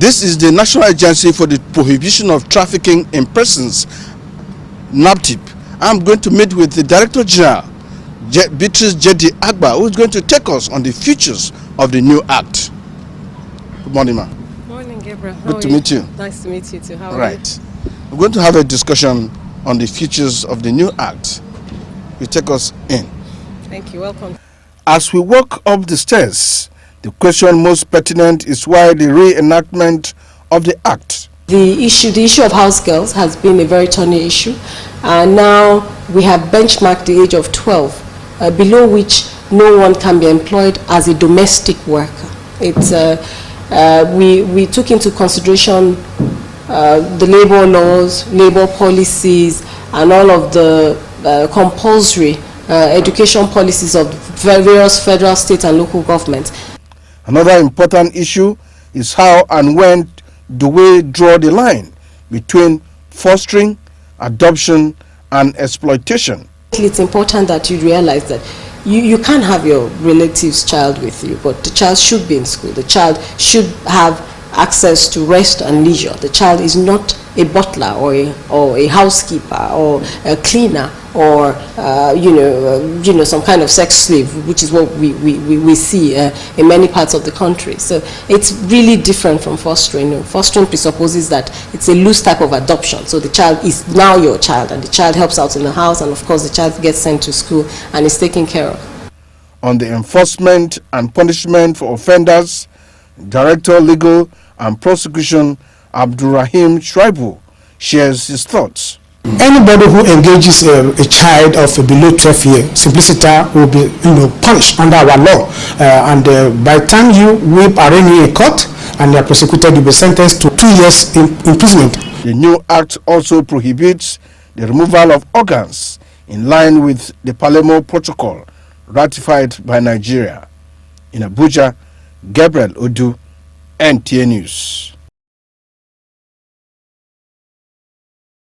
This is the National Agency for the Prohibition of Trafficking in Persons, NAPTIP. I'm going to meet with the Director General, Beatrice Jedi Agba, who is going to take us on the features of the new act. Good morning, ma'am. Good morning, Gabriel. Good to meet you. Nice to meet you too. How are you? Right. We're going to have a discussion on the features of the new act. You take us in. Thank you. Welcome. As we walk up the stairs, the question most pertinent is why the reenactment of the act. The issue of house girls has been a very thorny issue. Now we have benchmarked the age of 12, below which no one can be employed as a domestic worker. It's we took into consideration the labor laws, labor policies, and all of the compulsory education policies of various federal, state, and local governments. Another important issue is how and when do we draw the line between fostering, adoption, and exploitation. It's important that you realize that you can't have your relative's child with you, but the child should be in school. The child should have access to rest and leisure. The child is not a butler or a housekeeper or a cleaner or some kind of sex slave, which is what we see in many parts of the country. So it's really different from fostering. Fostering presupposes that it's a loose type of adoption. So the child is now your child, and the child helps out in the house, and of course the child gets sent to school and is taken care of. On the enforcement and punishment for offenders, Director Legal and Prosecution Abdurrahim Shuaibu shares his thoughts. Anybody who engages a child of below 12 years, simpliciter, will be punished under our law. By the time you whip arraign you in court and you are prosecuted, you'll be sentenced to 2 years imprisonment. The new act also prohibits the removal of organs in line with the Palermo Protocol ratified by Nigeria. In Abuja, Gabriel Odu, NTA News.